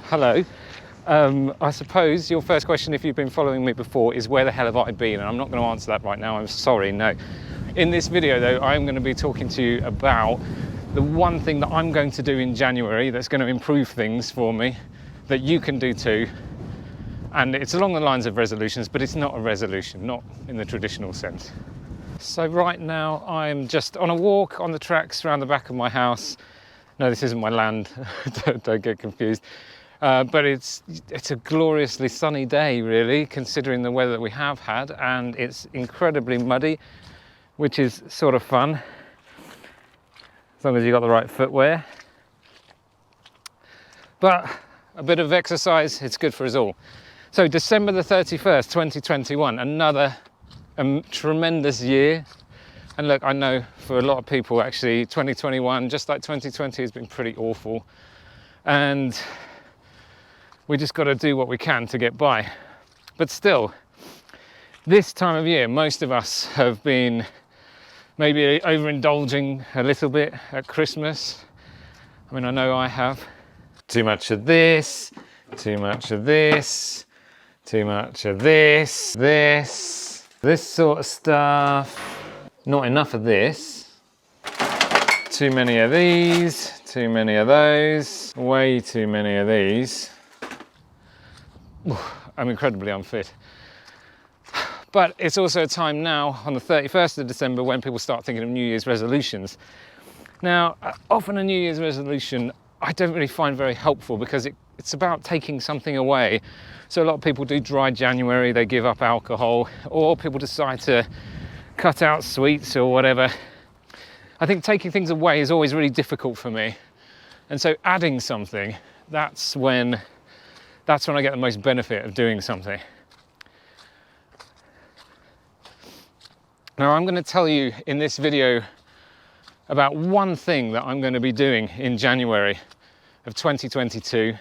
Hello. I suppose your first question, if you've been following me before, is where the hell have I been? And I'm not going to answer that right now, I'm sorry, no. In this video though, I'm going to be talking to you about the one thing that I'm going to do in January that's going to improve things for me, that you can do too. And it's along the lines of resolutions, but it's not a resolution, not in the traditional sense. So right now I'm just on a walk on the tracks around the back of my house. No, this isn't my land, don't get confused. But it's a gloriously sunny day, really, considering the weather that we have had, and it's incredibly muddy, which is sort of fun, as long as you've got the right footwear. But a bit of exercise, it's good for us all. So December the 31st, 2021, another tremendous year. And look, I know for a lot of people, actually, 2021, just like 2020, has been pretty awful. And we just got to do what we can to get by. But still, this time of year, most of us have been maybe overindulging a little bit at Christmas. I mean, I know I have. Too much of this, too much of this, too much of this sort of stuff. Not enough of this. Too many of these, too many of those, way too many of these. I'm incredibly unfit. But it's also a time now, on the 31st of December, when people start thinking of New Year's resolutions. Now, often a New Year's resolution I don't really find very helpful, because it's about taking something away. So a lot of people do dry January, they give up alcohol, or people decide to cut out sweets or whatever. I think taking things away is always really difficult for me. And so adding something, that's when I get the most benefit of doing something. Now I'm going to tell you in this video about one thing that I'm going to be doing in January of 2022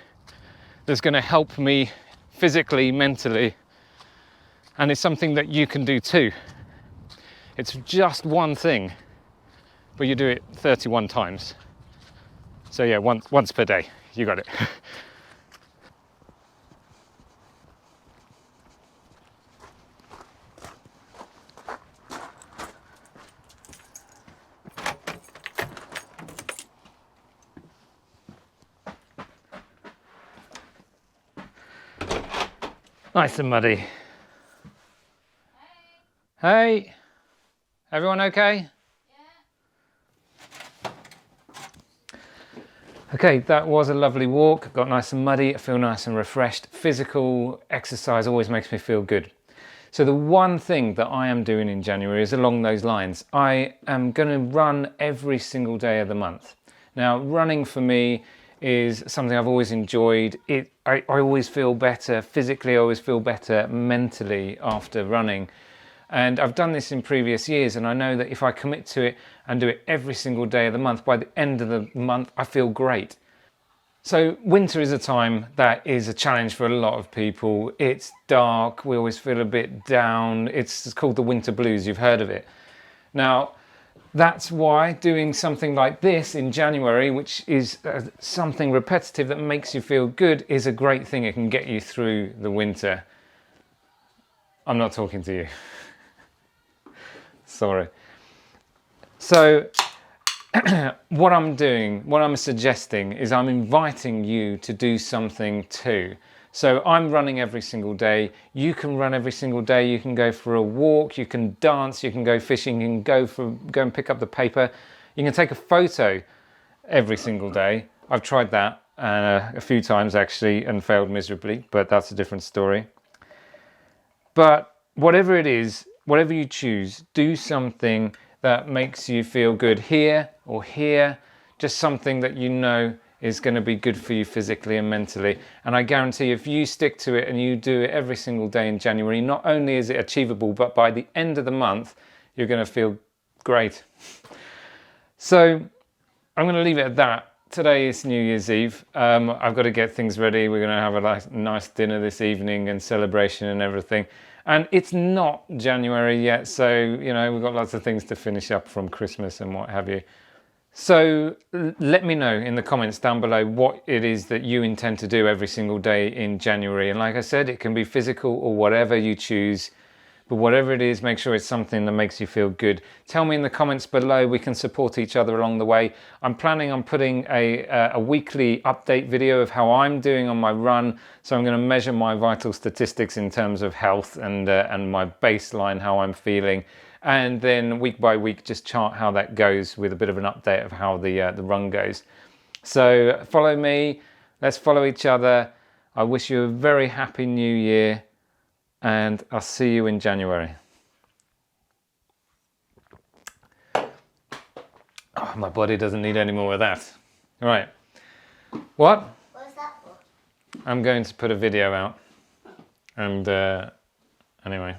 that's going to help me physically, mentally, and it's something that you can do too. It's just one thing, but you do it 31 times. So yeah, once per day, you got it. Nice and muddy. Hey, everyone okay? Yeah. Okay, that was a lovely walk. Got nice and muddy. I feel nice and refreshed. Physical exercise always makes me feel good. So the one thing that I am doing in January is along those lines. I am going to run every single day of the month. Now, running for me is something I've always enjoyed. I always feel better physically, I always feel better mentally after running. And I've done this in previous years, and I know that if I commit to it and do it every single day of the month, by the end of the month, I feel great. So winter is a time that is a challenge for a lot of people. It's dark, we always feel a bit down. It's called the winter blues, you've heard of it. Now, that's why doing something like this in January, which is something repetitive that makes you feel good, is a great thing. It can get you through the winter. I'm not talking to you. Sorry. So what I'm suggesting is I'm inviting you to do something too. So I'm running every single day. You can run every single day. You can go for a walk, you can dance, you can go fishing, you can go and pick up the paper. You can take a photo every single day. I've tried that a few times actually and failed miserably, but that's a different story. But whatever it is, whatever you choose, do something that makes you feel good here or here, just something that you know is going to be good for you physically and mentally. And I guarantee if you stick to it and you do it every single day in January, not only is it achievable, but by the end of the month, you're going to feel great. So I'm going to leave it at that. Today is New Year's Eve. I've got to get things ready. We're going to have a nice dinner this evening and celebration and everything. And it's not January yet, so, you know, we've got lots of things to finish up from Christmas and what have you. So let me know in the comments down below what it is that you intend to do every single day in January. And like I said, it can be physical or whatever you choose. But whatever it is, make sure it's something that makes you feel good. Tell me in the comments below. We can support each other along the way. I'm planning on putting a weekly update video of how I'm doing on my run. So I'm going to measure my vital statistics in terms of health and my baseline, how I'm feeling. And then week by week, just chart how that goes with a bit of an update of how the run goes. So follow me. Let's follow each other. I wish you a very happy new year. And I'll see you in January. Oh, my body doesn't need any more of that. All right. What? What's that for? I'm going to put a video out. And anyway.